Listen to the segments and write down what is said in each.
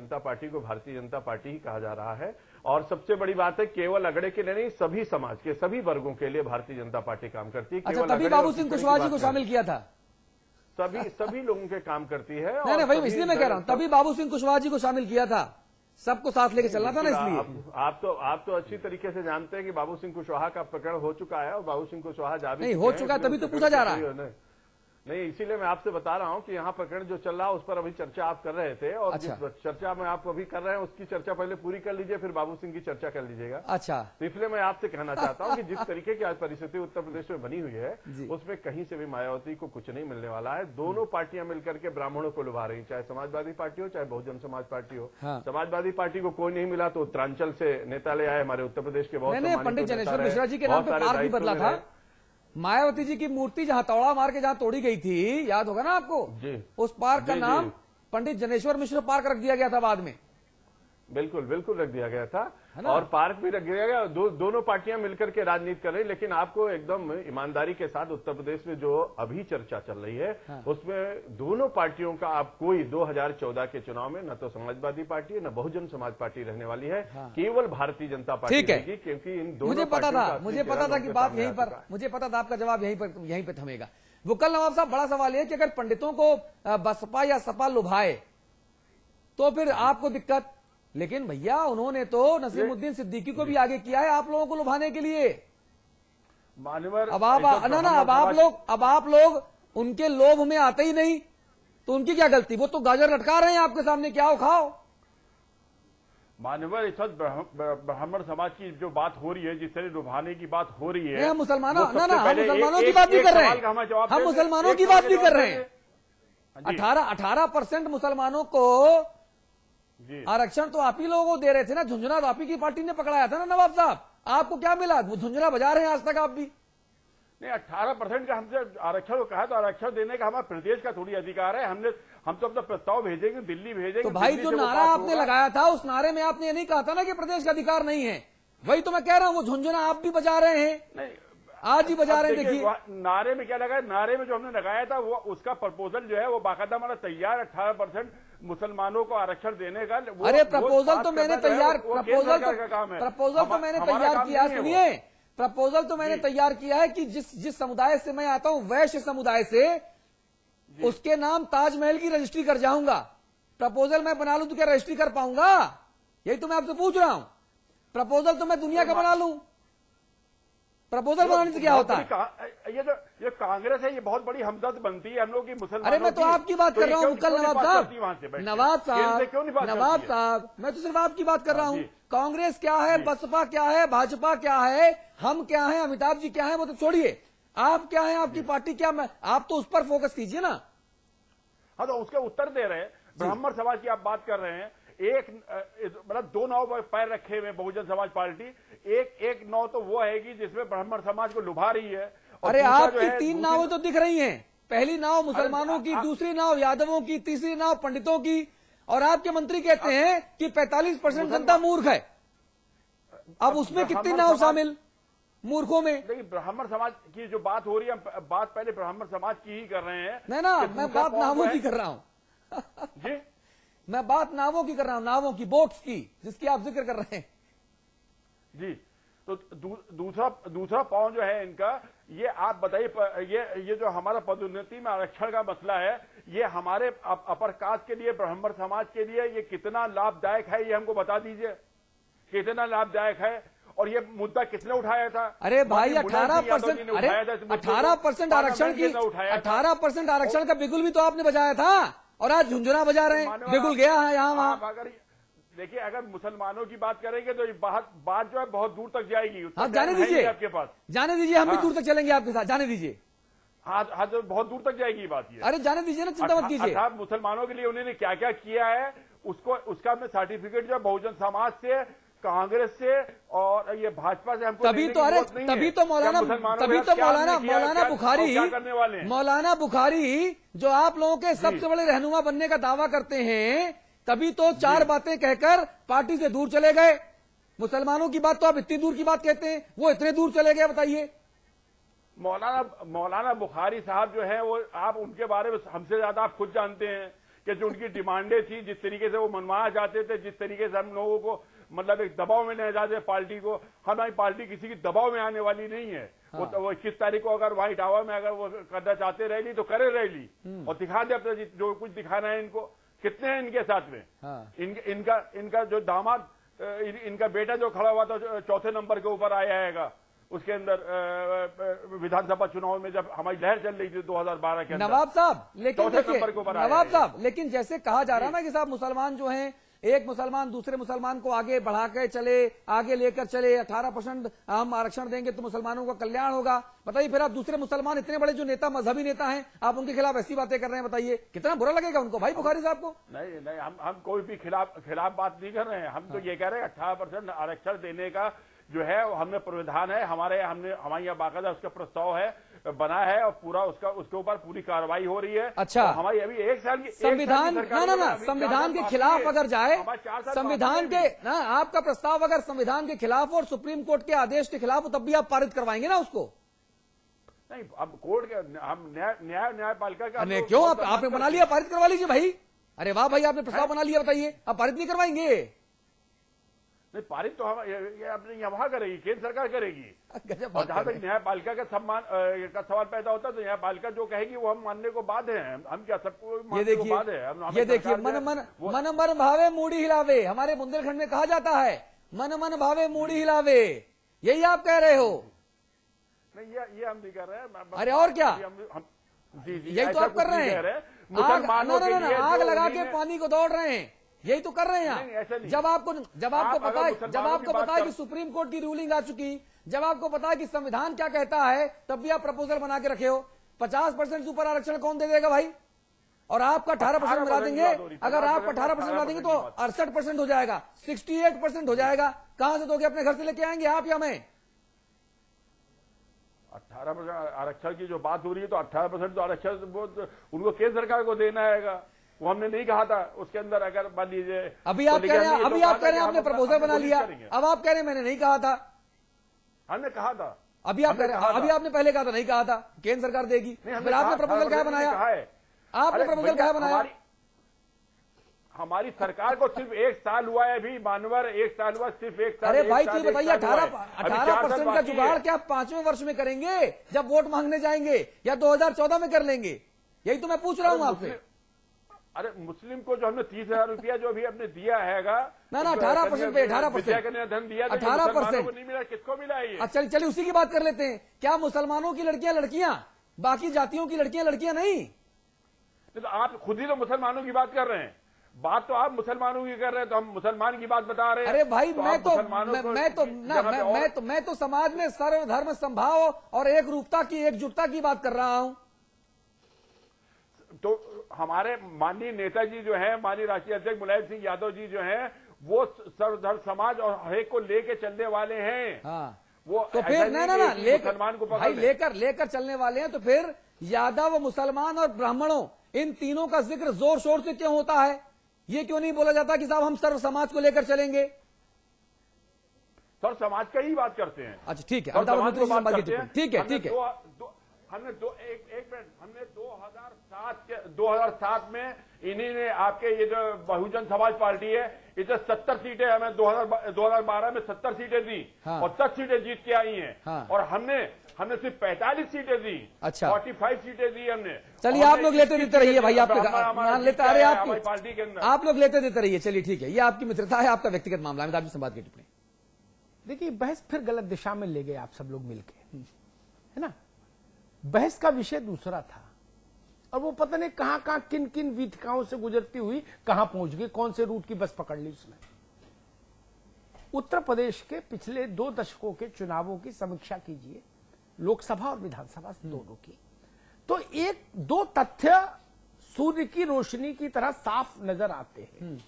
जनता party को Bharatiya Janata party ही कहा जा रहा है। और सबसे बड़ी बात है, केवल अगड़े के लिए नहीं, सभी समाज के सभी वर्गों के लिए भारतीय जनता पार्टी काम करती है। अच्छा, तभी बाबू सिंह कुशवाहा जी को शामिल किया था? सभी लोगों के काम करती है। नहीं भाई, इसलिए मैं कह रहा हूं, तभी बाबू सिंह कुशवाहा जी को शामिल किया था, सबको साथ लेके चलना था ना। इसलिए आप तो अच्छी तरीके से जानते हैं कि बाबू सिंह कुशवाहा का प्रकरण हो चुका है और बाबू सिंह कुशवाहा जा भी नहीं हो चुका, तभी तो पूछा जा रहा है। नहीं, इसीलिए मैं आपसे बता रहा हूं कि यहाँ प्रकरण जो चल रहा है उस पर अभी चर्चा आप कर रहे थे, और अच्छा। जिस चर्चा में आप अभी कर रहे हैं उसकी चर्चा पहले पूरी कर लीजिए, फिर बाबू सिंह की चर्चा कर लीजिएगा। अच्छा, तो इसलिए मैं आपसे कहना चाहता हूं कि जिस तरीके की आज परिस्थिति उत्तर प्रदेश में बनी हुई है उसमें कहीं से भी मायावती को कुछ नहीं मिलने वाला है। दोनों पार्टियां मिलकर के ब्राह्मणों को लुभा रही, चाहे समाजवादी पार्टी हो चाहे बहुजन समाज पार्टी हो। समाजवादी पार्टी को कोई नहीं मिला तो उत्तरांचल से नेता ले आए, हमारे उत्तर प्रदेश के बहुत पंडित जनेश्वर मिश्रा जी के नाम पे पार्क भी बदला था। मायावती जी की मूर्ति जहां तौड़ा मार के जहां तोड़ी गई थी, याद होगा ना आपको जी? उस पार्क का नाम पंडित जनेश्वर मिश्र पार्क रख दिया गया था बाद में। बिल्कुल बिल्कुल रख दिया गया था, और पार्क भी रख दिया गया। दोनों पार्टियां मिलकर के राजनीति कर रही। लेकिन आपको एकदम ईमानदारी के साथ उत्तर प्रदेश में जो अभी चर्चा चल रही है उसमें दोनों पार्टियों का आप कोई 2014 के चुनाव में न तो समाजवादी पार्टी न बहुजन समाज पार्टी रहने वाली है, केवल भारतीय जनता पार्टी रहेगी। क्योंकि इन दोनों मुझे पता था कि बात यहीं पर, मुझे पता था आपका जवाब यहीं पर थमेगा। वक्कल नवाब साहब, बड़ा सवाल है कि अगर पंडितों को बसपा या सपा लुभाए तो फिर आपको दिक्कत, लेकिन भैया उन्होंने तो नसीमुद्दीन सिद्दीकी को भी आगे किया है आप लोगों को लुभाने के लिए। अब आप लोग उनके लोभ में आते ही नहीं, तो उनकी क्या गलती? वो तो गाजर लटका रहे हैं आपके सामने, क्या हो खाओ। मान्यवर, इस वक्त ब्राह्मण समाज की जो बात हो रही है, जिस तरह लुभाने की बात हो रही है, हम मुसलमानों की बात भी कर रहे हैं, हम मुसलमानों की बात भी कर रहे हैं। 18% मुसलमानों को आरक्षण तो आप ही लोगों को दे रहे थे ना, झुंझुना तो आप ही की पार्टी ने पकड़ाया था ना नवाब साहब। आपको क्या मिला? वो झुंझुना बजा रहे हैं आज तक आप भी। नहीं, 18% का हमसे आरक्षण कहा, तो आरक्षण देने का हमारा प्रदेश का थोड़ी अधिकार है। हम तो अपना प्रस्ताव भेजेंगे, दिल्ली भेजेंगे। तो भाई जो नारा आपने लगाया था उस नारे में आपने ये नहीं कहा था ना कि प्रदेश का अधिकार नहीं है? वही तो मैं कह रहा हूँ, वो झुंझुना आप भी बजा रहे हैं। नहीं, आज ही बजा रहे हैं। देखिए नारे में क्या लगाया, नारे में जो हमने लगाया था वो उसका प्रपोजल जो है वो बाकायदा हमारा तैयार, 18% मुसलमानों को आरक्षण देने का। अरे प्रपोजल तो मैंने तैयार, प्रपोजल तो मैंने तैयार किया। सुनिए, प्रपोजल तो मैंने तैयार किया है कि जिस समुदाय से मैं आता हूं, वैश्य समुदाय से, उसके नाम ताजमहल की रजिस्ट्री कर जाऊंगा। प्रपोजल मैं बना लूं तो क्या रजिस्ट्री कर पाऊंगा? यही तो मैं आपसे पूछ रहा हूं। प्रपोजल तो मैं दुनिया का बना लूं, प्रपोजल बनाने से क्या होता है? ये कांग्रेस है, ये बहुत बड़ी हमदर्द बनती है हम लोग की मुसलमानों। अरे मैं तो आपकी बात कर रहा हूँ कल नवाब साहब, नवाब साहब, मैं तो सिर्फ आपकी बात कर रहा हूँ। कांग्रेस क्या है, बसपा क्या है, भाजपा क्या है, हम क्या है, अमिताभ जी क्या है, वो तो छोड़िए। आप क्या है, आपकी पार्टी क्या? आप तो उस पर फोकस कीजिए ना। हाँ, तो उसके उत्तर दे रहे हैं। ब्राह्मण समाज की आप बात कर रहे हैं। एक मतलब दो नाव पैर रखे हुए बहुजन समाज पार्टी, एक नाव तो वो है कि जिसमें ब्राह्मण समाज को लुभा रही है। अरे आपकी 3 नावें तो दिख रही हैं। पहली नाव मुसलमानों की, दूसरी नाव यादवों की, तीसरी नाव पंडितों की, और आपके मंत्री कहते हैं कि 45% जनता मूर्ख है। अब उसमें कितनी नाव शामिल मूर्खों में? देखिए, ब्राह्मण समाज की जो बात हो रही है, बात पहले ब्राह्मण समाज की ही कर रहे हैं। नहीं ना, मैं बात नावों की कर रहा हूं जी, मैं बात नावों की कर रहा हूं, नावों की, बोट्स की, जिसकी आप जिक्र कर रहे हैं जी। तो दूसरा पॉइंट जो है इनका, ये आप बताइए, ये जो हमारा पदोन्नति में आरक्षण का मसला है, ये हमारे अपर कास्ट के लिए, ब्राह्मण समाज के लिए ये कितना लाभदायक है, ये हमको बता दीजिए, कितना लाभदायक है। और ये मुद्दा किसने उठाया था? अरे भाई 18%, अरे 18% आरक्षण की, 18% आरक्षण का बिगुल भी तो आपने बजाया था, और आज झुंझुना बजा रहे हैं। बिगुल गया है यहाँ वहां। देखिए, अगर मुसलमानों की बात करेंगे तो ये बात जो है बहुत दूर तक जाएगी। हाँ, जाने दीजिए आपके पास, जाने दीजिए, हम भी दूर तक चलेंगे आपके साथ, जाने दीजिए। हाँ, तो बहुत दूर तक जाएगी बात ये। अरे जाने दीजिए ना, चिंता मत कीजिए। मुसलमानों के लिए उन्होंने क्या क्या किया है, उसका सर्टिफिकेट जो बहुजन समाज से, कांग्रेस से और ये भाजपा से हमको तभी तो, अरे तभी तो मौलाना बुखारी जो आप लोगों के सबसे बड़े रहनुमा बनने का दावा करते हैं, तभी तो 4 बातें कहकर पार्टी से दूर चले गए। मुसलमानों की बात तो आप इतनी दूर की बात कहते हैं, वो इतने दूर चले गए, बताइए। मौलाना बुखारी साहब जो है, वो आप उनके बारे में हमसे ज्यादा आप खुद जानते हैं कि जो उनकी डिमांडें थी, जिस तरीके से वो मनवाना चाहते थे, जिस तरीके से हम लोगों को मतलब एक दबाव में नहीं जाते पार्टी को, हमारी पार्टी किसी की दबाव में आने वाली नहीं है। हाँ। वो 21 तारीख को अगर व्हाइट हाउस में अगर वो करना चाहते रैली तो करे रैली और दिखा दे अपने जो कुछ दिखाना है इनको। कितने हैं इनके साथ में? हाँ। इनका जो दामाद, इनका बेटा जो खड़ा हुआ था चौथे नंबर के ऊपर आया है उसके अंदर विधानसभा चुनाव में जब हमारी लहर चल रही थी 2012 के अंदर। नवाब साहब, लेकिन नवाब साहब, लेकिन जैसे कहा जा रहा ना कि साहब मुसलमान जो हैं, एक मुसलमान दूसरे मुसलमान को आगे बढ़ा के चले, आगे लेकर चले, 18% हम आरक्षण देंगे तो मुसलमानों का कल्याण होगा। बताइए फिर आप दूसरे मुसलमान इतने बड़े जो नेता, मजहबी नेता हैं, आप उनके खिलाफ ऐसी बातें कर रहे हैं, बताइए कितना बुरा लगेगा उनको भाई बुखारी साहब को? नहीं, हम कोई भी खिलाफ बात नहीं कर रहे हैं। हम तो ये कह रहे हैं 18% आरक्षण देने का जो है हमने प्रावधान है, हमारे यहाँ बाकायदा उसका प्रस्ताव है, बना है और पूरा उसके ऊपर पूरी कार्रवाई हो रही है। अच्छा, तो हमारी अभी 1 साल की संविधान ना संविधान के खिलाफ अगर जाए, संविधान के ना आपका प्रस्ताव अगर संविधान के खिलाफ और सुप्रीम कोर्ट के आदेश के खिलाफ हो तब भी आप पारित करवाएंगे ना उसको? नहीं, अब कोर्ट के हम न्यायपालिका का क्यों आपने बना लिया, पारित करवा लीजिए भाई। अरे वाह भाई, आपने प्रस्ताव बना लिया, बताइए आप पारित नहीं करवाएंगे? नहीं, पारित तो हम ये अपने यहाँ करेगी, केंद्र सरकार करेगी। और जहां तक न्यायपालिका का सम्मान का सवाल पैदा होता है तो न्यायपालिका जो कहेगी वो हम मानने को बाध्य हैं। हम क्या सबको मानने को बाध्य है? ये देखिए, मन भावे मूड़ी हिलावे, हमारे बुंदेलखंड में कहा जाता है, मन भावे मूड़ी हिलावे, यही आप कह रहे हो? नहीं, ये हम नहीं कर रहे हैं। अरे और क्या, जी यही तो आप कर रहे हैं। आग लगा के पानी को दौड़ रहे हैं, यही तो कर रहे हैं आप। जब आपको पता है कि सुप्रीम कोर्ट की रूलिंग आ चुकी, जब आपको पता है कि संविधान क्या कहता है, तब भी आप प्रपोजल बना के रखे हो। 50% से ऊपर आरक्षण कौन दे देगा भाई? और आपका 18% मिला देंगे। अगर आप 18% मिला देंगे तो 68% हो जाएगा, 68% हो जाएगा। कहां से दोगे? अपने घर से लेके आएंगे आप या मैं? 18% आरक्षण की जो बात हो रही है तो 18% तो आरक्षण उनको केंद्र सरकार को देना है, वो हमने नहीं कहा था। उसके अंदर अगर मान लीजिए अभी आप कह रहे हैं आपने प्रपोजल बना लिया, अब आप कह रहे हैं मैंने नहीं कहा था। हमने कहा था। अभी आप कह रहे हैं, अभी आपने पहले कहा था नहीं कहा था, केंद्र सरकार देगी। फिर आपने प्रपोजल क्या बनाया? आपने प्रपोजल क्या बनाया? हमारी सरकार को सिर्फ 1 साल हुआ है अभी, मानवर 1 साल हुआ, सिर्फ 1 साल। अरे भाई तो बताइए 18% का जुगाड़ क्या 5वें वर्ष में करेंगे जब वोट मांगने जाएंगे, या 2014 में कर लेंगे? यही तो मैं पूछ रहा हूं आपसे। अरे मुस्लिम को जो हमने 30,000 रुपया जो अभी हमने दिया है ना 18% पे 18% धन दिया, 18% को नहीं मिला, किसको मिला है? अच्छा चलिए उसी की बात कर लेते हैं। क्या मुसलमानों की लड़कियां बाकी जातियों की लड़कियां नहीं? तो आप खुद ही तो मुसलमानों की बात कर रहे हैं। बात तो आप मुसलमानों की कर रहे हैं, तो हम मुसलमान की बात बता रहे हैं। अरे भाई मैं तो समाज में सर्वधर्म संभाव और एक रूपता की, एकजुटता की बात कर रहा हूं। तो हमारे माननीय नेताजी जो है, माननीय राष्ट्रीय अध्यक्ष मुलायम सिंह यादव जी जो हैं, वो सर्वधर्म समाज और हर एक को लेके चलने वाले हैं। हाँ। वो तो फिर ना लेकर चलने वाले हैं, तो फिर यादव, मुसलमान और ब्राह्मणों, इन तीनों का जिक्र जोर शोर से क्यों होता है? ये क्यों नहीं बोला जाता कि साहब हम सर्व समाज को लेकर चलेंगे? सर्व समाज का ही बात करते हैं। अच्छा ठीक है, ठीक है। हमने 2007 में इन्हीं ने आपके ये जो बहुजन समाज पार्टी है, इसे 70 सीटें हमें 2012 में 70 सीटें दी। हाँ। और 10 सीटें जीत के आई हैं। हाँ। और हमने सिर्फ 45 सीटें दी। अच्छा, 45 सीटें दी हमने। चलिए आप लोग लेते देते रहिए भाई, आपके पार्टी के अंदर आप लोग लेते देते रहिए। चलिए ठीक है, ये आपकी मित्रता है, आपका व्यक्तिगत मामला है। आपकी संवाद की टिप्पणी देखिए, बहस फिर गलत दिशा में ले गए आप सब लोग मिलके, है ना। बहस का विषय दूसरा था और वो पता नहीं कहां कहां किन किन वीथिकाओं से गुजरती हुई कहां पहुंच गई, कौन से रूट की बस पकड़ ली उसने। उत्तर प्रदेश के पिछले 2 दशकों के चुनावों की समीक्षा कीजिए, लोकसभा और विधानसभा दोनों की, तो 1-2 तथ्य सूर्य की रोशनी की तरह साफ नजर आते हैं।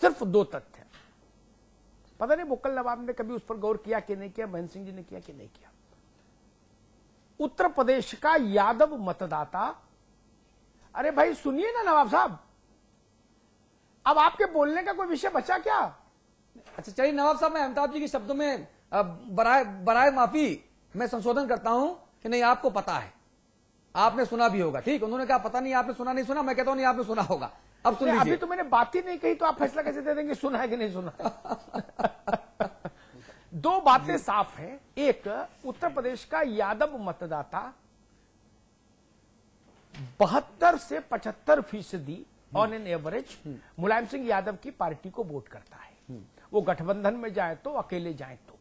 सिर्फ 2 तथ्य। पता नहीं मुकल नवाब ने कभी उस पर गौर किया कि नहीं किया, महेंद्र सिंह जी ने किया कि नहीं किया। उत्तर प्रदेश का यादव मतदाता, अरे भाई सुनिए ना नवाब साहब, अब आपके बोलने का कोई विषय बचा क्या? अच्छा चलिए नवाब साहब, मैं अमिताभ जी के शब्दों में बराए माफी मैं संशोधन करता हूं कि नहीं आपको पता है, आपने सुना भी होगा। ठीक, उन्होंने कहा पता नहीं आपने सुना नहीं सुना, मैं कहता हूं नहीं आपने सुना होगा। अब सुन लीजिए। अभी तो मैंने बात ही नहीं कही, तो आप फैसला कैसे दे देंगे सुना है कि नहीं सुना है? दो बातें साफ हैं। एक, उत्तर प्रदेश का यादव मतदाता 72 से 75% on an average Mulayam Singh Yadav की पार्टी को वोट करता है। वो गठबंधन में जाए तो, अकेले जाए तो,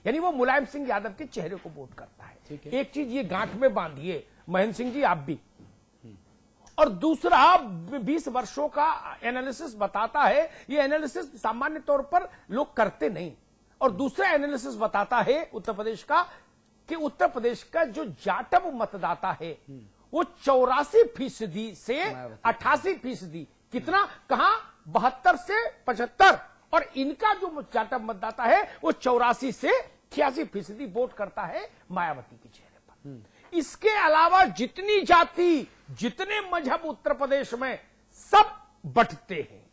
यानी वो मुलायम सिंह यादव के चेहरे को वोट करता है। एक चीज ये गांठ में बांधिए महेंद्र सिंह जी, आप भी। और दूसरा, 20 वर्षों का एनालिसिस बताता है, ये एनालिसिस सामान्य तौर पर लोग करते नहीं, और दूसरा एनालिसिस बताता है उत्तर प्रदेश का कि उत्तर प्रदेश का जो जाटव मतदाता है वो 84% से 88%, कितना, कहां, 72 से 75, और इनका जो जाटव मतदाता है वो 84 से 86% वोट करता है मायावती के चेहरे पर। इसके अलावा जितनी जाति, जितने मजहब उत्तर प्रदेश में सब बंटते हैं,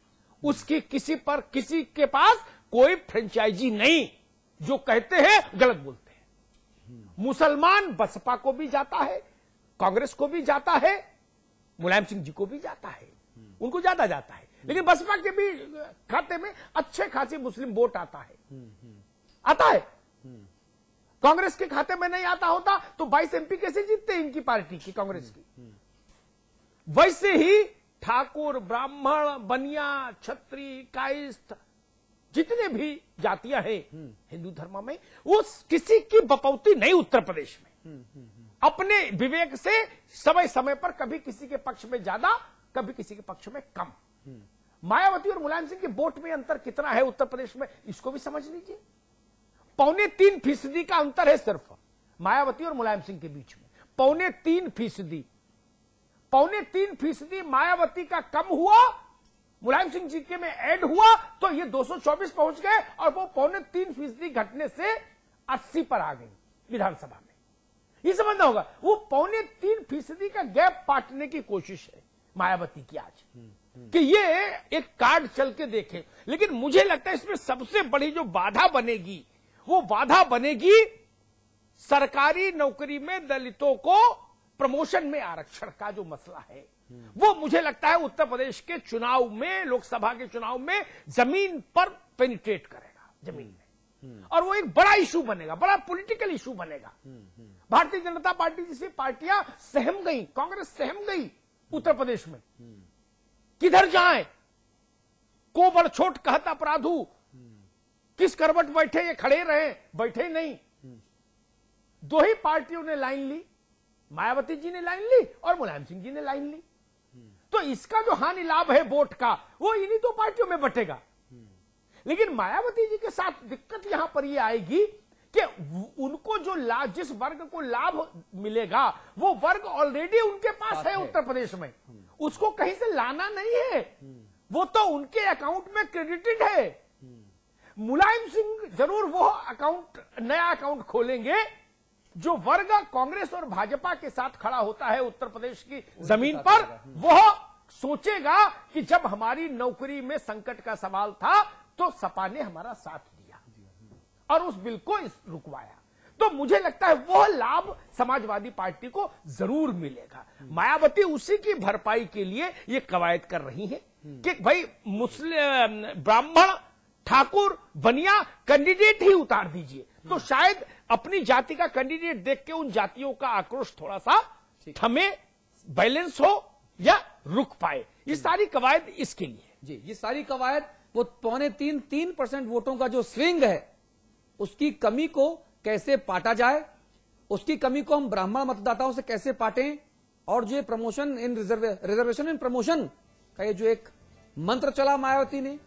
उसकी किसी के पास कोई फ्रेंचाइजी नहीं। जो कहते हैं गलत बोलते हैं। मुसलमान बसपा को भी जाता है, कांग्रेस को भी जाता है, मुलायम सिंह जी को भी जाता है, उनको ज्यादा जाता है, लेकिन बसपा के भी खाते में अच्छे खासी मुस्लिम वोट आता है। कांग्रेस के खाते में नहीं आता होता तो 22 MP कैसे जीतते इनकी पार्टी की, कांग्रेस की। वैसे ही ठाकुर, ब्राह्मण, बनिया, क्षत्रिय, कायस्थ, जितने भी जातियां हैं हिंदू धर्म में, वो किसी की बकौती नहीं उत्तर प्रदेश में। अपने विवेक से समय समय पर कभी किसी के पक्ष में ज्यादा, कभी किसी के पक्ष में कम। मायावती और मुलायम सिंह के वोट में अंतर कितना है उत्तर प्रदेश में, इसको भी समझ लीजिए। 2.25% का अंतर है सिर्फ मायावती और मुलायम सिंह के बीच में। 3.25%। 3.25% मायावती का कम हुआ, मुलायम सिंह जी के में ऐड हुआ, तो ये 224 पहुंच गए, और वो 3.25% घटने से 80 पर आ गई विधानसभा में। ये समझना होगा, वो 3.25% का गैप पाटने की कोशिश है मायावती की आज, कि ये एक कार्ड चल के देखे। लेकिन मुझे लगता है इसमें सबसे बड़ी जो बाधा बनेगी, वो बाधा बनेगी सरकारी नौकरी में दलितों को प्रमोशन में आरक्षण का जो मसला है। वो मुझे लगता है उत्तर प्रदेश के चुनाव में, लोकसभा के चुनाव में जमीन पर पेनिट्रेट करेगा, जमीन में, और वो एक बड़ा इशू बनेगा, बड़ा पॉलिटिकल इशू बनेगा। भारतीय जनता पार्टी जैसी पार्टियां सहम गई, कांग्रेस सहम गई उत्तर प्रदेश में, किधर जाए, को बड़ छोट कहत अपराधू, किस करवट बैठे, ये खड़े रहे, बैठे नहीं। दो ही पार्टियों ने लाइन ली, मायावती जी ने लाइन ली और मुलायम सिंह जी ने लाइन ली। तो इसका जो हानि लाभ है वोट का, वो इन्हीं दो पार्टियों में बटेगा। लेकिन मायावती जी के साथ दिक्कत यहां पर ये आएगी कि उनको जो लाभ, जिस वर्ग को लाभ मिलेगा, वो वर्ग ऑलरेडी उनके पास है उत्तर प्रदेश में, उसको कहीं से लाना नहीं है, वो तो उनके अकाउंट में क्रेडिटेड है। मुलायम सिंह जरूर वो अकाउंट, नया अकाउंट खोलेंगे जो वर्ग कांग्रेस और भाजपा के साथ खड़ा होता है उत्तर प्रदेश की जमीन पर। वो सोचेगा कि जब हमारी नौकरी में संकट का सवाल था तो सपा ने हमारा साथ दिया और उस बिल को रुकवाया। तो मुझे लगता है वो लाभ समाजवादी पार्टी को जरूर मिलेगा। मायावती उसी की भरपाई के लिए ये कवायद कर रही है कि भाई मुस्लिम, ब्राह्मण, ठाकुर, बनिया कैंडिडेट ही उतार दीजिए, तो शायद अपनी जाति का कैंडिडेट देख के उन जातियों का आक्रोश थोड़ा सा थमे, बैलेंस हो या रुक पाए। ये सारी कवायद इसके लिए जी, ये सारी कवायद वो 3.25% वोटों का जो स्विंग है, उसकी कमी को कैसे पाटा जाए, उसकी कमी को हम ब्राह्मण मतदाताओं से कैसे पाटें, और जो promotion in reservation in promotion का ये जो एक मंत्र चला मायावती ने,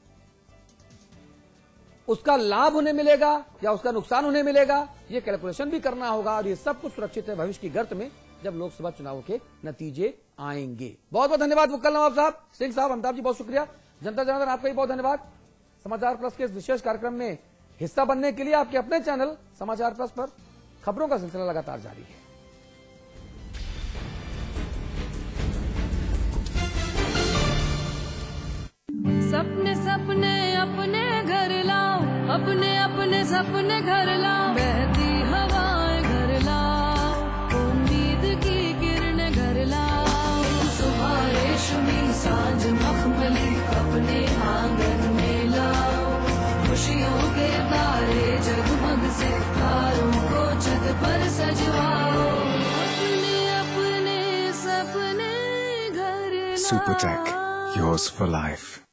उसका लाभ उन्हें मिलेगा या उसका नुकसान उन्हें मिलेगा, ये कैलकुलेशन भी करना होगा। और ये सब कुछ सुरक्षित है भविष्य की गर्त में जब लोकसभा चुनाव के नतीजे आएंगे। बहुत बहुत धन्यवाद वक्कल नवाब साहब, सिंह साहब, अमिताभ जी, बहुत शुक्रिया। जनता जनार्दन आपका भी बहुत धन्यवाद। समाचार प्लस के इस विशेष कार्यक्रम में हिस्सा बनने के लिए। आपके अपने चैनल समाचार प्लस पर खबरों का सिलसिला लगातार जारी है। सपने सपने अपने घर लाओ, अपने अपने सपने घर लाओ, बहती हवाएं घर लाओ, उम्मीद की किरण घर लाओ, सुबह रेशमी सांझ मखमली घर लाओ। Supertech, yours for life.